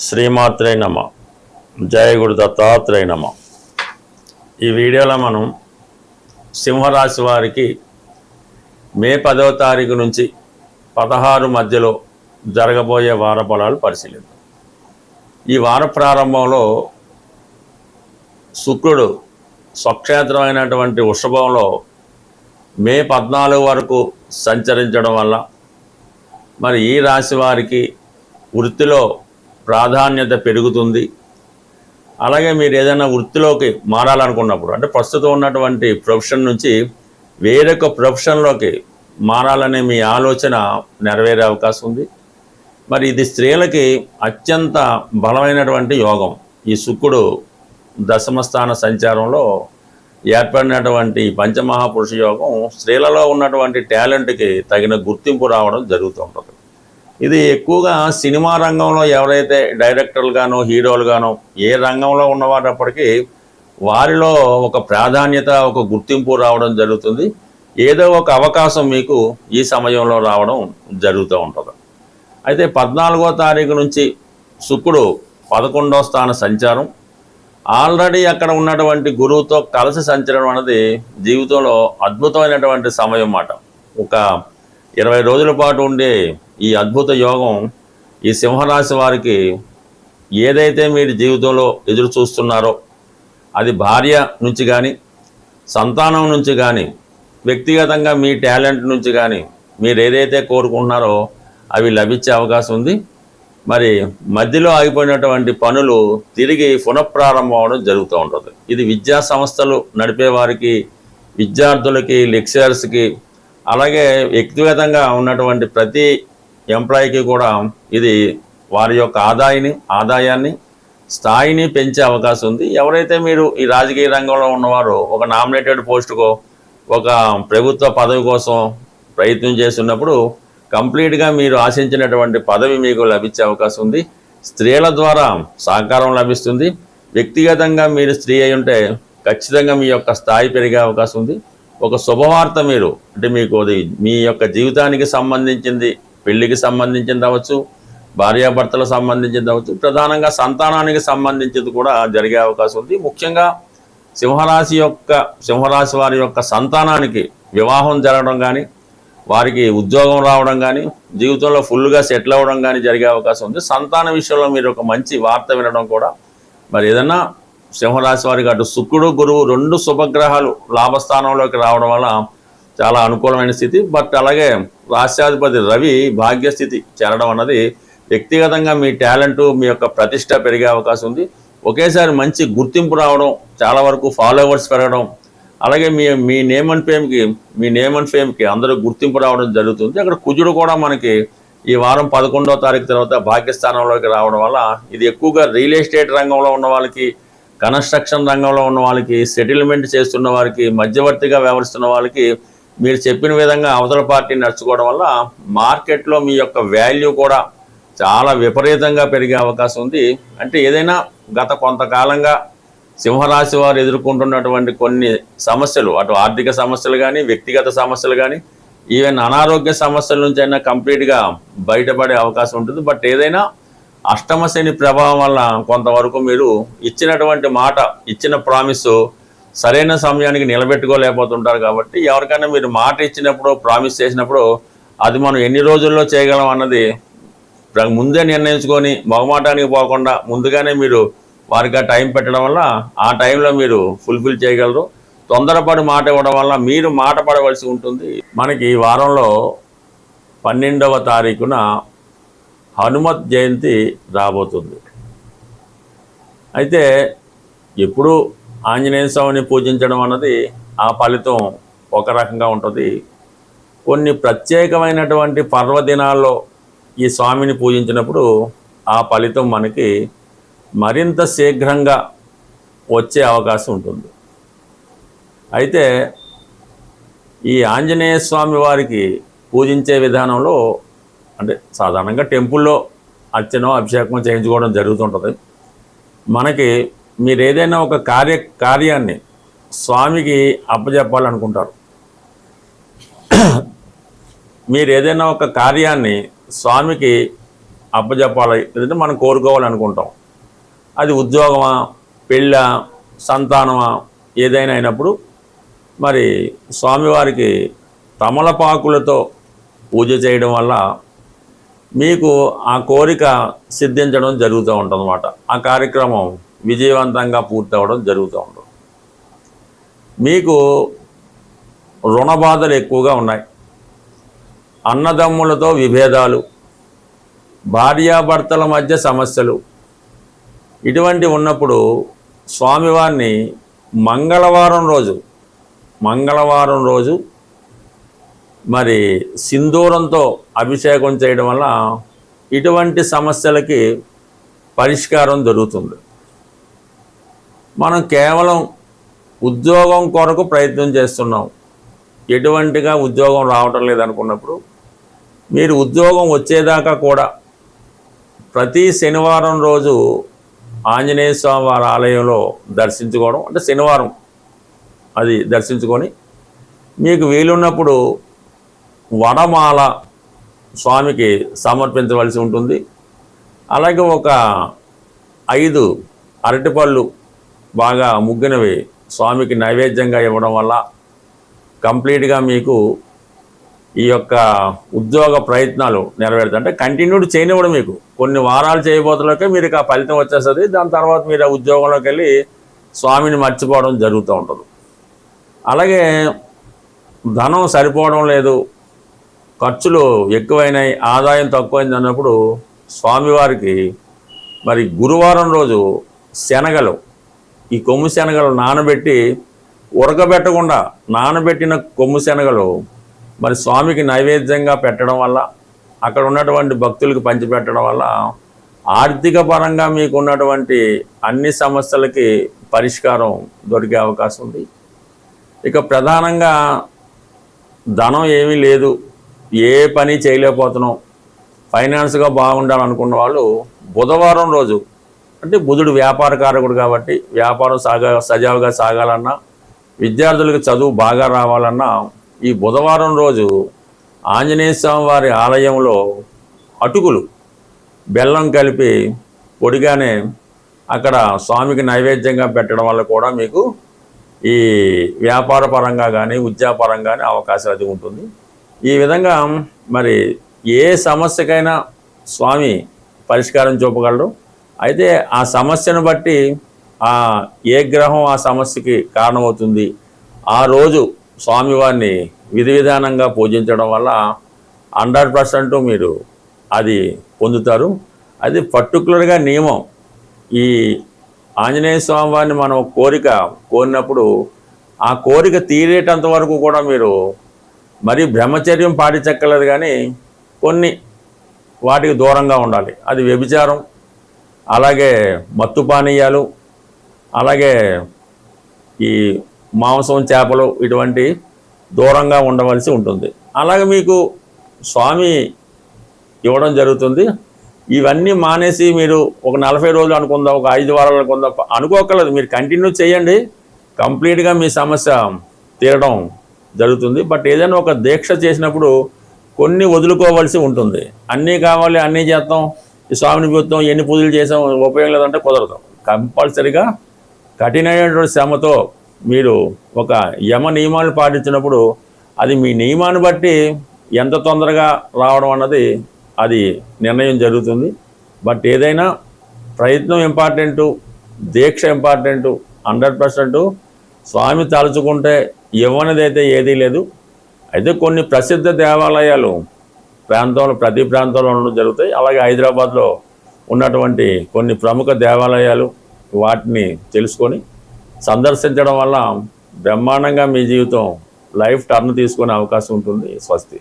శ్రీమాత్రే నమ. జయ గురు దత్తాత్రేయ నమ. ఈ వీడియోలో మనం సింహరాశి వారికి మే 10వ తారీఖు నుంచి 16 మధ్యలో జరగబోయే వార ఫలాలు పరిశీలిద్దాం. ఈ వార ప్రారంభంలో శుక్రుడు స్వక్షేత్రమైనటువంటి వృషభంలో మే 14 వరకు సంచరించడం వల్ల మరి ఈ రాశి వారికి వృత్తిలో ప్రాధాన్యత పెరుగుతుంది. అలాగే మీరు ఏదైనా వృత్తిలోకి మారాలనుకున్నప్పుడు, అంటే ప్రస్తుతం ఉన్నటువంటి ప్రొఫెషన్ నుంచి వేరొక ప్రొఫెషన్లోకి మారాలనే మీ ఆలోచన నెరవేరే అవకాశం ఉంది. మరి ఇది స్త్రీలకి అత్యంత బలమైనటువంటి యోగం. ఈ శుక్రుడు దశమస్థాన సంచారంలో ఏర్పడినటువంటి పంచమహాపురుష యోగం స్త్రీలలో ఉన్నటువంటి టాలెంట్కి తగిన గుర్తింపు రావడం జరుగుతూ ఉంటుంది. ఇది ఎక్కువగా సినిమా రంగంలో ఎవరైతే డైరెక్టర్లుగానో హీరోలుగానో ఏ రంగంలో ఉన్నవాటప్పటికీ వారిలో ఒక ప్రాధాన్యత, ఒక గుర్తింపు రావడం జరుగుతుంది. ఏదో ఒక అవకాశం మీకు ఈ సమయంలో రావడం జరుగుతూ ఉంటుంది. అయితే 14వ తారీఖు నుంచి శుక్రుడు 11వ స్థాన సంచారం, ఆల్రెడీ అక్కడ ఉన్నటువంటి గురువుతో కలిసి సంచరం అనేది జీవితంలో అద్భుతమైనటువంటి సమయం అన్నమాట. ఒక 20 రోజుల పాటు ఉండే ఈ అద్భుత యోగం ఈ సింహరాశి వారికి ఏదైతే మీరు జీవితంలో ఎదురు చూస్తున్నారో అది భార్య నుంచి కానీ, సంతానం నుంచి కానీ, వ్యక్తిగతంగా మీ టాలెంట్ నుంచి కానీ మీరు ఏదైతే కోరుకుంటున్నారో అవి లభించే అవకాశం ఉంది. మరి మధ్యలో ఆగిపోయినటువంటి పనులు తిరిగి పునఃప్రారంభం అవడం జరుగుతూ ఉంటుంది. ఇది విద్యా సంస్థలు నడిపే వారికి, విద్యార్థులకి, లెక్చరర్స్కి, అలాగే వ్యక్తిగతంగా ఉన్నటువంటి ప్రతి ఎంప్లాయీకి కూడా ఇది వారి యొక్క ఆదాయాన్ని స్థాయిని పెంచే అవకాశం ఉంది. ఎవరైతే మీరు ఈ రాజకీయ రంగంలో ఉన్నవారో ఒక నామినేటెడ్ పోస్టుకో, ఒక ప్రభుత్వ పదవి కోసం ప్రయత్నం చేస్తున్నప్పుడు కంప్లీట్గా మీరు ఆశించినటువంటి పదవి మీకు లభించే అవకాశం ఉంది. స్త్రీల ద్వారా సహకారం లభిస్తుంది. వ్యక్తిగతంగా మీరు స్త్రీ అయి ఉంటే ఖచ్చితంగా మీ యొక్క స్థాయి పెరిగే అవకాశం ఉంది. ఒక శుభవార్త మీరు, అంటే మీకు అది మీ యొక్క జీవితానికి సంబంధించింది, పెళ్లికి సంబంధించింది అవ్వచ్చు, భార్యాభర్తలకు సంబంధించింది అవ్వచ్చు, ప్రధానంగా సంతానానికి సంబంధించింది కూడా జరిగే అవకాశం ఉంది. ముఖ్యంగా సింహరాశి వారి యొక్క సంతానానికి వివాహం జరగడం కానీ, వారికి ఉద్యోగం రావడం కానీ, జీవితంలో ఫుల్గా సెటిల్ అవ్వడం కానీ జరిగే అవకాశం ఉంది. సంతాన విషయంలో మీరు ఒక మంచి వార్త వినడం కూడా, మరి ఏదన్నా సింహరాశి వారికి అటు శుక్రుడు, గురువు 2 శుభగ్రహాలు లాభస్థానంలోకి రావడం వల్ల చాలా అనుకూలమైన స్థితి. బట్ అలాగే రాష్ట్రాధిపతి రవి భాగ్యస్థితి చేరడం అన్నది వ్యక్తిగతంగా మీ టాలెంటు, మీ యొక్క ప్రతిష్ట పెరిగే అవకాశం ఉంది. ఒకేసారి మంచి గుర్తింపు రావడం, చాలా వరకు ఫాలోవర్స్ పెరగడం, అలాగే మీ నేమ్ అండ్ ఫేమ్కి అందరూ గుర్తింపు రావడం జరుగుతుంది. అక్కడ కుజుడు కూడా మనకి ఈ వారం 11వ తారీఖు తర్వాత భాగ్యస్థానంలోకి రావడం వల్ల ఇది ఎక్కువగా రియల్ ఎస్టేట్ రంగంలో ఉన్న వాళ్ళకి, కన్స్ట్రక్షన్ రంగంలో ఉన్న వాళ్ళకి, సెటిల్మెంట్ చేస్తున్న వారికి, మధ్యవర్తిగా వ్యవహరిస్తున్న వాళ్ళకి మీరు చెప్పిన విధంగా అవతల పార్టీ నడుచుకోవడం వల్ల మార్కెట్లో మీ యొక్క వాల్యూ కూడా చాలా విపరీతంగా పెరిగే అవకాశం ఉంది. అంటే ఏదైనా గత కొంతకాలంగా సింహరాశి వారు ఎదుర్కొంటున్నటువంటి కొన్ని సమస్యలు, అటు ఆర్థిక సమస్యలు కానీ, వ్యక్తిగత సమస్యలు కానీ, ఈవెన్ అనారోగ్య సమస్యల నుంచి అయినా కంప్లీట్గా బయటపడే అవకాశం ఉంటుంది. బట్ ఏదైనా అష్టమ శని ప్రభావం వల్ల కొంతవరకు మీరు ఇచ్చినటువంటి మాట, ఇచ్చిన ప్రామిస్ సరైన సమయానికి నిలబెట్టుకోలేకపోతుంటారు. కాబట్టి ఎవరికైనా మీరు మాట ఇచ్చినప్పుడు, ప్రామిస్ చేసినప్పుడు అది మనం ఎన్ని రోజుల్లో చేయగలం అన్నది ముందే నిర్ణయించుకొని మొహమాటానికి పోకుండా ముందుగానే మీరు వారికి ఆ టైం పెట్టడం వల్ల ఆ టైంలో మీరు ఫుల్ఫిల్ చేయగలరు. తొందరపడి మాట ఇవ్వడం వల్ల మీరు మాట పడవలసి ఉంటుంది. మనకి ఈ వారంలో 12వ తారీఖున హనుమత్ జయంతి రాబోతుంది. అయితే ఎప్పుడు ఆంజనేయ స్వామిని పూజించడం అన్నది ఆ ఫలితం ఒక రకంగా ఉంటుంది. కొన్ని ప్రత్యేకమైనటువంటి పర్వదినాల్లో ఈ స్వామిని పూజించినప్పుడు ఆ ఫలితం మనకి మరింత శీఘ్రంగా వచ్చే అవకాశం ఉంటుంది. అయితే ఈ ఆంజనేయ స్వామి వారికి పూజించే విధానంలో, అంటే సాధారణంగా టెంపుల్లో అర్చన, అభిషేకం చేయించుకోవడం జరుగుతుంటుంది. మనకి మీరు ఏదైనా ఒక కార్యాన్ని స్వామికి అప్పచెప్పాలనుకుంటారు. మీరు ఏదైనా ఒక కార్యాన్ని స్వామికి అప్పచెప్పాలి, లేదంటే మనం కోరుకోవాలనుకుంటాం. అది ఉద్యోగమా, పెళ్ళా, సంతానమా, ఏదైనా అయినప్పుడు మరి స్వామివారికి తమలపాకులతో పూజ చేయడం వల్ల మీకు ఆ కోరిక సిద్ధించడం జరుగుతూ ఉంటుందన్నమాట. ఆ కార్యక్రమం విజయవంతంగా పూర్తి అవ్వడం జరుగుతూ ఉంటుంది. మీకు రుణ బాధలు ఎక్కువగా ఉన్నాయి, అన్నదమ్ములతో విభేదాలు, భార్యాభర్తల మధ్య సమస్యలు, ఇటువంటి ఉన్నప్పుడు స్వామివారిని మంగళవారం రోజు మరి సింధూరంతో అభిషేకం చేయడం వల్ల ఇటువంటి సమస్యలకి పరిష్కారం దొరుకుతుంది. మనం కేవలం ఉద్యోగం కొరకు ప్రయత్నం చేస్తున్నాం, ఎటువంటిగా ఉద్యోగం రావటం లేదనుకున్నప్పుడు మీరు ఉద్యోగం వచ్చేదాకా కూడా ప్రతి శనివారం రోజు ఆంజనేయ స్వామి వారి ఆలయంలో దర్శించుకోవడం, అంటే శనివారం అది దర్శించుకొని మీకు వీలున్నప్పుడు వడమాల స్వామికి సమర్పించవలసి ఉంటుంది. అలాగే ఒక 5 అరటిపళ్ళు బాగా ముగ్గినవి స్వామికి నైవేద్యంగా ఇవ్వడం వల్ల కంప్లీట్గా మీకు ఈ యొక్క ఉద్యోగ ప్రయత్నాలు నెరవేరుతాయి. అంటే కంటిన్యూడ్ చేయనివ్వడం, మీకు కొన్ని వారాలు చేయబోతులకే మీరు ఆ ఫలితం వచ్చేస్తుంది. దాని తర్వాత మీరు ఆ ఉద్యోగంలోకి వెళ్ళి స్వామిని మర్చిపోవడం జరుగుతూ ఉంటుంది. అలాగే ధనం సరిపోవడం లేదు, ఖర్చులు ఎక్కువైనాయి, ఆదాయం తక్కువైంది అన్నప్పుడు స్వామివారికి మరి గురువారం రోజు శనగలు, ఈ కొమ్ము శనగలు నానబెట్టి, ఉడకబెట్టకుండా నానబెట్టిన కొమ్ము శనగలు మరి స్వామికి నైవేద్యంగా పెట్టడం వల్ల, అక్కడ ఉన్నటువంటి భక్తులకు పంచిపెట్టడం వల్ల ఆర్థిక పరంగా మీకు ఉన్నటువంటి అన్ని సమస్యలకి పరిష్కారం దొరికే అవకాశం ఉంది. ఇక ప్రధానంగా ధనం ఏమీ లేదు, ఏ పని చేయలేకపోతున్నాం, ఫైనాన్స్గా బాగుండాలనుకున్న వాళ్ళు బుధవారం రోజు, అంటే బుధుడు వ్యాపారకారకుడు కాబట్టి వ్యాపారం సజావుగా సాగాలన్నా, విద్యార్థులకు చదువు బాగా రావాలన్నా ఈ బుధవారం రోజు ఆంజనేయ స్వామి వారి ఆలయంలో అటుకులు బెల్లం కలిపి పొడిగానే అక్కడ స్వామికి నైవేద్యంగా పెట్టడం వల్ల కూడా మీకు ఈ వ్యాపార పరంగా కానీ ఉద్యోగపరంగా కానీ అవకాశం అది ఉంటుంది. ఈ విధంగా మరి ఏ సమస్యకైనా స్వామి పరిష్కారం చూపగలరు. అయితే ఆ సమస్యను బట్టి ఏ గ్రహం ఆ సమస్యకి కారణమవుతుంది, ఆ రోజు స్వామివారిని విధి విధానంగా పూజించడం వల్ల 100% మీరు అది పొందుతారు. అది పర్టికులర్గా నియమం. ఈ ఆంజనేయ స్వామి వారిని మనం కోరినప్పుడు ఆ కోరిక తీరేటంత వరకు కూడా మీరు మరీ బ్రహ్మచర్యం పాటించక్కర్లేదు, కానీ కొన్ని వాటికి దూరంగా ఉండాలి. అది వ్యభిచారం, అలాగే మత్తు పానీయాలు, అలాగే ఈ మాంసం, చేపలు ఇటువంటి దూరంగా ఉండవలసి ఉంటుంది. అలాగే మీకు స్వామి ఇవ్వడం జరుగుతుంది. ఇవన్నీ మానేసి మీరు ఒక 40 రోజులు అనుకుందాం, ఒక 5 వారాలు అనుకుందాం అనుకోకర్లేదు, మీరు కంటిన్యూ చేయండి, కంప్లీట్గా మీ సమస్య తీరడం జరుగుతుంది. బట్ ఏదైనా ఒక దీక్ష చేసినప్పుడు కొన్ని వదులుకోవాల్సి ఉంటుంది. అన్నీ కావాలి, అన్నీ చేస్తాం, ఈ స్వామిని చూద్దాం, ఎన్ని పూజలు చేసాం, ఉపయోగం లేదంటే కుదరదు. కంపల్సరిగా కఠినమైనటువంటి శ్రమతో మీరు ఒక యమ నియమాలు పాటించినప్పుడు అది మీ నియమాన్ని బట్టి ఎంత తొందరగా రావడం అన్నది అది నిర్ణయం జరుగుతుంది. బట్ ఏదైనా ప్రయత్నం ఇంపార్టెంటు, దీక్ష ఇంపార్టెంటు. 100% స్వామి తలుచుకుంటే ఇవ్వనిదైతే ఏదీ లేదు. అయితే కొన్ని ప్రసిద్ధ దేవాలయాలు ప్రతి ప్రాంతంలో జరుగుతాయి. అలాగే హైదరాబాద్లో ఉన్నటువంటి కొన్ని ప్రముఖ దేవాలయాలు, వాటిని తెలుసుకొని సందర్శించడం వల్ల బ్రహ్మాండంగా మీ జీవితం లైఫ్ టర్న్ తీసుకునే అవకాశం ఉంటుంది. స్వస్తి.